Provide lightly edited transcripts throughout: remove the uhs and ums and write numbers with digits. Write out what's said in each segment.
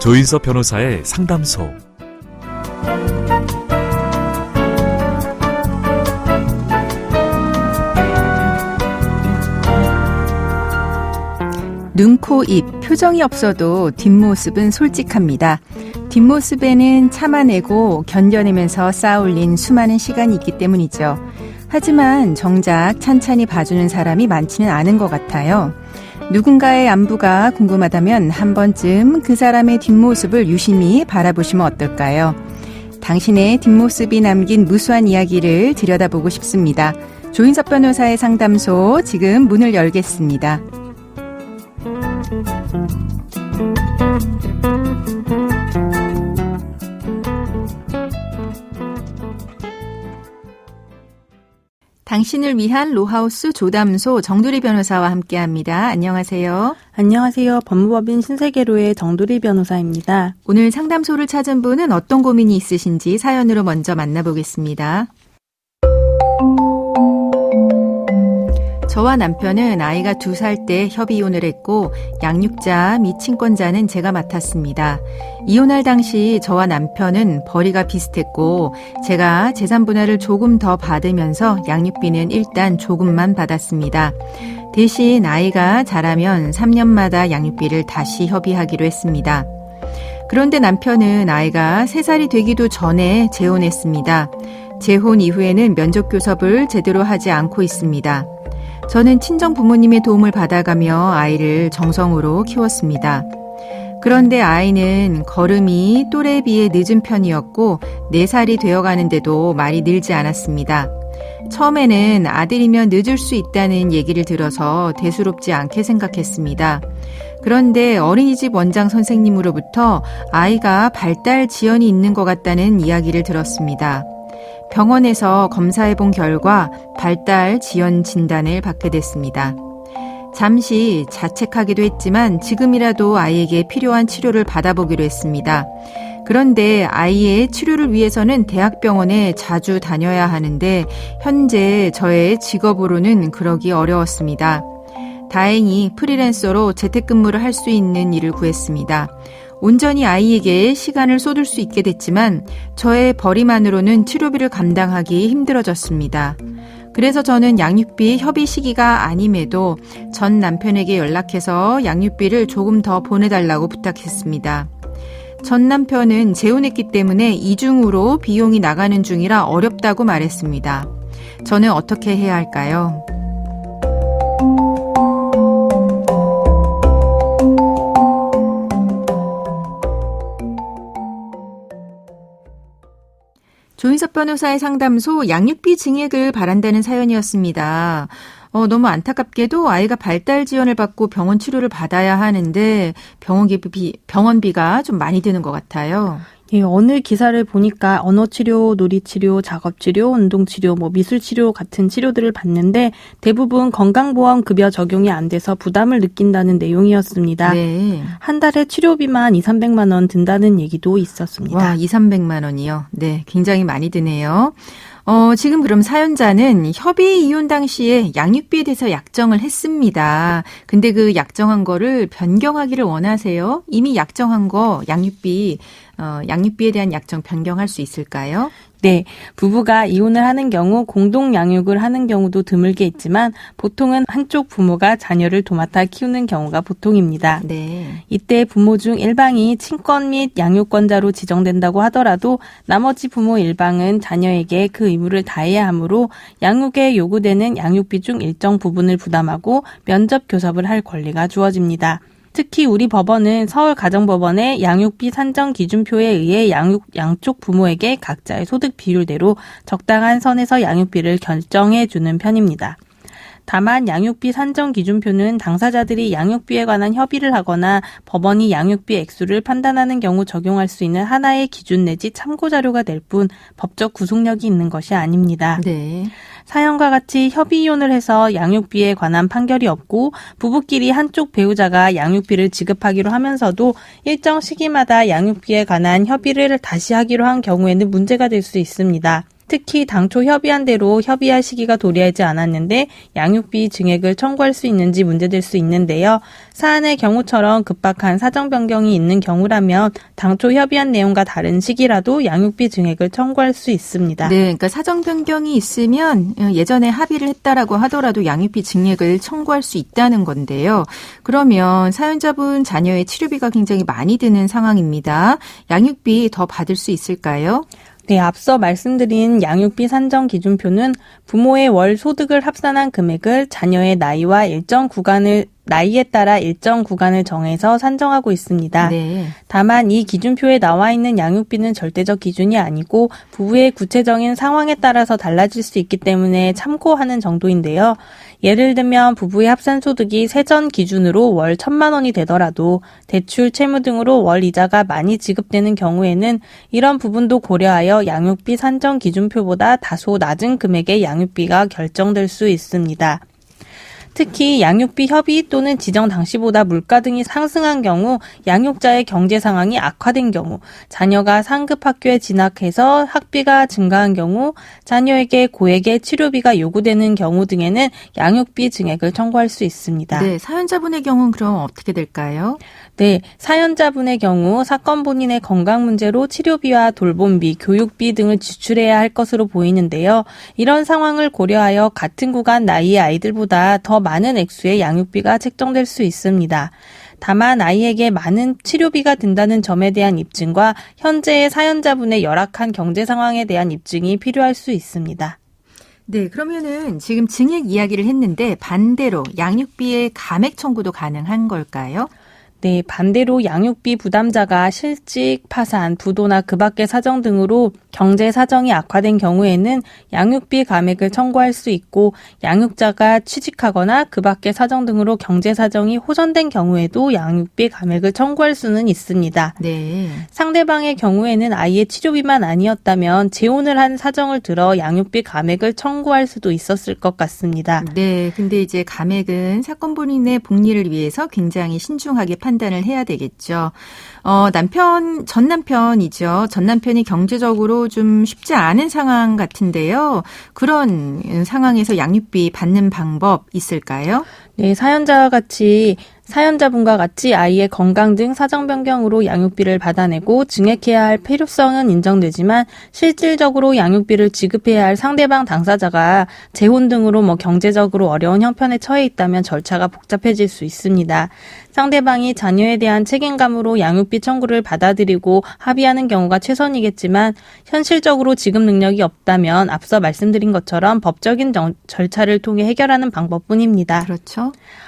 조인섭 변호사의 상담소. 눈, 코, 입, 표정이 없어도 뒷모습은 솔직합니다. 뒷모습에는 참아내고 견뎌내면서 쌓아올린 수많은 시간이 있기 때문이죠. 하지만 정작 찬찬히 봐주는 사람이 많지는 않은 것 같아요. 누군가의 안부가 궁금하다면 한 번쯤 그 사람의 뒷모습을 유심히 바라보시면 어떨까요? 당신의 뒷모습이 남긴 무수한 이야기를 들여다보고 싶습니다. 조인섭 변호사의 상담소 지금 문을 열겠습니다. 당신을 위한 로하우스 조담소 정두리 변호사와 함께합니다. 안녕하세요. 안녕하세요. 법무법인 신세계로의 정두리 변호사입니다. 오늘 상담소를 찾은 분은 어떤 고민이 있으신지 사연으로 먼저 만나보겠습니다. 저와 남편은 아이가 2살 때 협의이혼을 했고 양육자 및 친권자는 제가 맡았습니다. 이혼할 당시 저와 남편은 벌이가 비슷했고 제가 재산 분할을 조금 더 받으면서 양육비는 일단 조금만 받았습니다. 대신 아이가 자라면 3년마다 양육비를 다시 협의하기로 했습니다. 그런데 남편은 아이가 3살이 되기도 전에 재혼했습니다. 재혼 이후에는 면접교섭을 제대로 하지 않고 있습니다. 저는 친정 부모님의 도움을 받아가며 아이를 정성으로 키웠습니다. 그런데 아이는 걸음이 또래에 비해 늦은 편이었고 4살이 되어가는데도 말이 늘지 않았습니다. 처음에는 아들이면 늦을 수 있다는 얘기를 들어서 대수롭지 않게 생각했습니다. 그런데 어린이집 원장 선생님으로부터 아이가 발달 지연이 있는 것 같다는 이야기를 들었습니다. 병원에서 검사해본 결과 발달 지연 진단을 받게 됐습니다. 잠시 자책하기도 했지만 지금이라도 아이에게 필요한 치료를 받아보기로 했습니다. 그런데 아이의 치료를 위해서는 대학병원에 자주 다녀야 하는데 현재 저의 직업으로는 그러기 어려웠습니다. 다행히 프리랜서로 재택근무를 할 수 있는 일을 구했습니다. 온전히 아이에게 시간을 쏟을 수 있게 됐지만 저의 벌이만으로는 치료비를 감당하기 힘들어졌습니다. 그래서 저는 양육비 협의 시기가 아님에도 전 남편에게 연락해서 양육비를 조금 더 보내달라고 부탁했습니다. 전 남편은 재혼했기 때문에 이중으로 비용이 나가는 중이라 어렵다고 말했습니다. 저는 어떻게 해야 할까요? 조인섭 변호사의 상담소 양육비 증액을 바란다는 사연이었습니다. 너무 안타깝게도 아이가 발달 지원을 받고 병원 치료를 받아야 하는데 병원비가 좀 많이 드는 것 같아요. 예, 어느 기사를 보니까 언어치료, 놀이치료, 작업치료, 운동치료, 미술치료 같은 치료들을 받는데 대부분 건강보험급여 적용이 안 돼서 부담을 느낀다는 내용이었습니다. 네. 한 달에 치료비만 200~300만 원 든다는 얘기도 있었습니다. 와, 200~300만 원이요? 네, 굉장히 많이 드네요. 지금 그럼 사연자는 협의 이혼 당시에 양육비에 대해서 약정을 했습니다. 근데 그 약정한 거를 변경하기를 원하세요? 이미 약정한 거 양육비에 대한 약정 변경할 수 있을까요? 네, 부부가 이혼을 하는 경우 공동 양육을 하는 경우도 드물게 있지만 보통은 한쪽 부모가 자녀를 도맡아 키우는 경우가 보통입니다. 네. 이때 부모 중 일방이 친권 및 양육권자로 지정된다고 하더라도 나머지 부모 일방은 자녀에게 그 의무를 다해야 하므로 양육에 요구되는 양육비 중 일정 부분을 부담하고 면접 교섭을 할 권리가 주어집니다. 특히 우리 법원은 서울가정법원의 양육비 산정 기준표에 의해 양쪽 부모에게 각자의 소득 비율대로 적당한 선에서 양육비를 결정해 주는 편입니다. 다만 양육비 산정 기준표는 당사자들이 양육비에 관한 협의를 하거나 법원이 양육비 액수를 판단하는 경우 적용할 수 있는 하나의 기준 내지 참고 자료가 될 뿐 법적 구속력이 있는 것이 아닙니다. 네. 사연과 같이 협의 이혼을 해서 양육비에 관한 판결이 없고 부부끼리 한쪽 배우자가 양육비를 지급하기로 하면서도 일정 시기마다 양육비에 관한 협의를 다시 하기로 한 경우에는 문제가 될 수 있습니다. 특히 당초 협의한 대로 협의할 시기가 도래하지 않았는데 양육비 증액을 청구할 수 있는지 문제될 수 있는데요. 사안의 경우처럼 급박한 사정 변경이 있는 경우라면 당초 협의한 내용과 다른 시기라도 양육비 증액을 청구할 수 있습니다. 네, 그러니까 사정 변경이 있으면 예전에 합의를 했다라고 하더라도 양육비 증액을 청구할 수 있다는 건데요. 그러면 사연자분 자녀의 치료비가 굉장히 많이 드는 상황입니다. 양육비 더 받을 수 있을까요? 네, 앞서 말씀드린 양육비 산정 기준표는 부모의 월 소득을 합산한 금액을 자녀의 나이에 따라 일정 구간을 정해서 산정하고 있습니다. 네. 다만 이 기준표에 나와 있는 양육비는 절대적 기준이 아니고 부부의 구체적인 상황에 따라서 달라질 수 있기 때문에 참고하는 정도인데요. 예를 들면 부부의 합산 소득이 세전 기준으로 월 1,000만 원이 되더라도 대출, 채무 등으로 월 이자가 많이 지급되는 경우에는 이런 부분도 고려하여 양육비 산정 기준표보다 다소 낮은 금액의 양육비가 결정될 수 있습니다. 특히 양육비 협의 또는 지정 당시보다 물가 등이 상승한 경우, 양육자의 경제 상황이 악화된 경우, 자녀가 상급 학교에 진학해서 학비가 증가한 경우, 자녀에게 고액의 치료비가 요구되는 경우 등에는 양육비 증액을 청구할 수 있습니다. 네, 사연자분의 경우는 그럼 어떻게 될까요? 네, 사연자분의 경우 사건 본인의 건강 문제로 치료비와 돌봄비, 교육비 등을 지출해야 할 것으로 보이는데요. 이런 상황을 고려하여 같은 구간 나이의 아이들보다 더 많은 액수의 양육비가 책정될 수 있습니다. 다만 아이에게 많은 치료비가 든다는 점에 대한 입증과 현재의 사연자분의 열악한 경제 상황에 대한 입증이 필요할 수 있습니다. 네, 그러면은 지금 증액 이야기를 했는데 반대로 양육비의 감액 청구도 가능한 걸까요? 네, 반대로 양육비 부담자가 실직, 파산, 부도나 그 밖의 사정 등으로 경제 사정이 악화된 경우에는 양육비 감액을 청구할 수 있고, 양육자가 취직하거나 그 밖의 사정 등으로 경제 사정이 호전된 경우에도 양육비 감액을 청구할 수는 있습니다. 네. 상대방의 경우에는 아이의 치료비만 아니었다면 재혼을 한 사정을 들어 양육비 감액을 청구할 수도 있었을 것 같습니다. 네, 근데 이제 감액은 사건 본인의 복리를 위해서 굉장히 신중하게 판단을 해야 되겠죠. 전 남편이죠. 전 남편이 경제적으로 좀 쉽지 않은 상황 같은데요. 그런 상황에서 양육비 받는 방법 있을까요? 네, 사연자분과 같이 아이의 건강 등 사정 변경으로 양육비를 받아내고 증액해야 할 필요성은 인정되지만 실질적으로 양육비를 지급해야 할 상대방 당사자가 재혼 등으로 경제적으로 어려운 형편에 처해 있다면 절차가 복잡해질 수 있습니다. 상대방이 자녀에 대한 책임감으로 양육비 청구를 받아들이고 합의하는 경우가 최선이겠지만 현실적으로 지급 능력이 없다면 앞서 말씀드린 것처럼 법적인 절차를 통해 해결하는 방법뿐입니다. 그렇죠.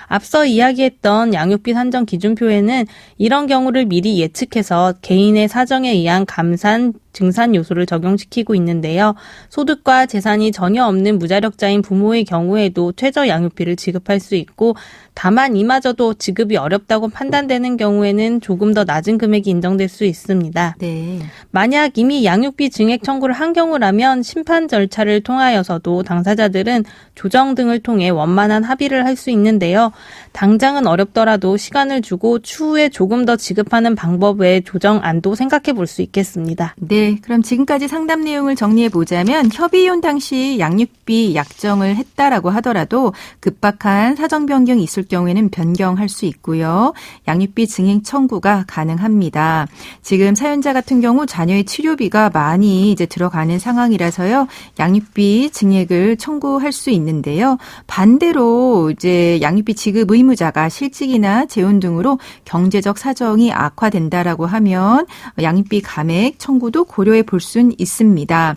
앞서 이야기했던 양육비 산정 기준표에는 이런 경우를 미리 예측해서 개인의 사정에 의한 감산, 증산 요소를 적용시키고 있는데요. 소득과 재산이 전혀 없는 무자력자인 부모의 경우에도 최저 양육비를 지급할 수 있고, 다만 이마저도 지급이 어렵다고 판단되는 경우에는 조금 더 낮은 금액이 인정될 수 있습니다. 네. 만약 이미 양육비 증액 청구를 한 경우라면 심판 절차를 통하여서도 당사자들은 조정 등을 통해 원만한 합의를 할 수 있는데요. 당장은 어렵더라도 시간을 주고 추후에 조금 더 지급하는 방법의 조정안도 생각해 볼 수 있겠습니다. 네, 그럼 지금까지 상담 내용을 정리해 보자면 협의 이혼 당시 양육비 약정을 했다라고 하더라도 급박한 사정 변경이 있을 경우에는 변경할 수 있고요. 양육비 증액 청구가 가능합니다. 지금 사연자 같은 경우 자녀의 치료비가 많이 이제 들어가는 상황이라서요. 양육비 증액을 청구할 수 있는데요. 반대로 이제 양육비 지급 의무자가 실직이나 재혼 등으로 경제적 사정이 악화된다라고 하면 양육비 감액 청구도 고려해 볼 수는 있습니다.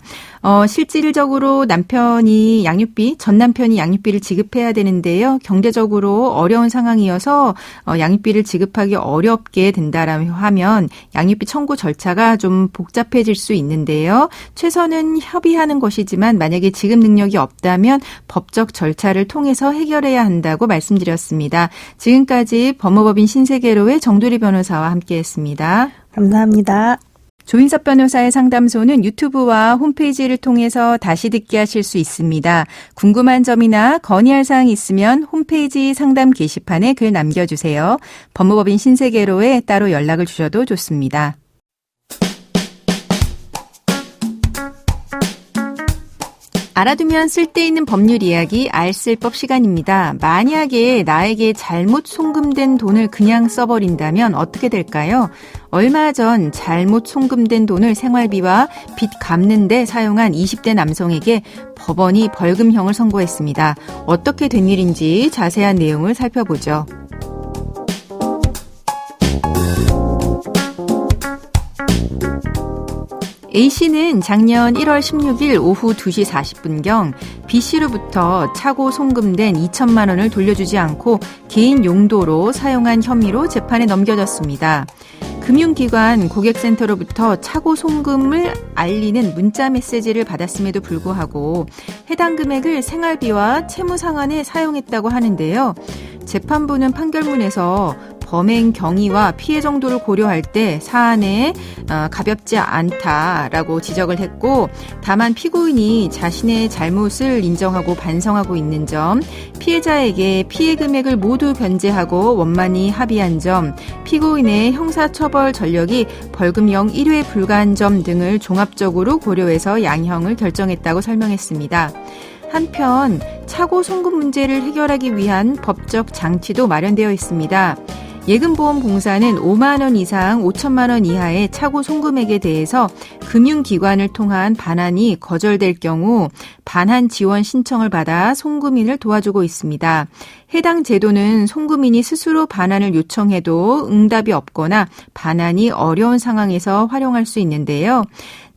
실질적으로 전 남편이 양육비를 지급해야 되는데요. 경제적으로 어려운 상황이어서 양육비를 지급하기 어렵게 된다라고 하면 양육비 청구 절차가 좀 복잡해질 수 있는데요. 최선은 협의하는 것이지만 만약에 지급 능력이 없다면 법적 절차를 통해서 해결해야 한다고 말씀드렸습니다. 지금까지 법무법인 신세계로의 정두리 변호사와 함께했습니다. 감사합니다. 조인섭 변호사의 상담소는 유튜브와 홈페이지를 통해서 다시 듣게 하실 수 있습니다. 궁금한 점이나 건의할 사항이 있으면 홈페이지 상담 게시판에 글 남겨주세요. 법무법인 신세계로에 따로 연락을 주셔도 좋습니다. 알아두면 쓸데있는 법률 이야기 알쓸법 시간입니다. 만약에 나에게 잘못 송금된 돈을 그냥 써버린다면 어떻게 될까요? 얼마 전 잘못 송금된 돈을 생활비와 빚 갚는 데 사용한 20대 남성에게 법원이 벌금형을 선고했습니다. 어떻게 된 일인지 자세한 내용을 살펴보죠. A씨는 작년 1월 16일 오후 2시 40분경 B씨로부터 차고 송금된 2천만 원을 돌려주지 않고 개인 용도로 사용한 혐의로 재판에 넘겨졌습니다. 금융기관 고객센터로부터 차고 송금을 알리는 문자 메시지를 받았음에도 불구하고 해당 금액을 생활비와 채무상환에 사용했다고 하는데요. 재판부는 판결문에서 범행 경위와 피해 정도를 고려할 때 사안에 가볍지 않다라고 지적을 했고, 다만 피고인이 자신의 잘못을 인정하고 반성하고 있는 점, 피해자에게 피해 금액을 모두 변제하고 원만히 합의한 점, 피고인의 형사처벌 전력이 벌금형 1회 불가한 점 등을 종합적으로 고려해서 양형을 결정했다고 설명했습니다. 한편 차고 송금 문제를 해결하기 위한 법적 장치도 마련되어 있습니다. 예금보험공사는 5만 원 이상 5천만 원 이하의 차고 송금액에 대해서 금융기관을 통한 반환이 거절될 경우 반환 지원 신청을 받아 송금인을 도와주고 있습니다. 해당 제도는 송금인이 스스로 반환을 요청해도 응답이 없거나 반환이 어려운 상황에서 활용할 수 있는데요.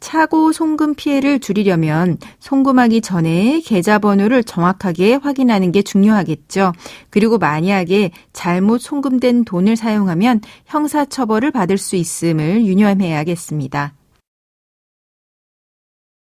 차고 송금 피해를 줄이려면 송금하기 전에 계좌번호를 정확하게 확인하는 게 중요하겠죠. 그리고 만약에 잘못 송금된 돈을 사용하면 형사처벌을 받을 수 있음을 유념해야겠습니다.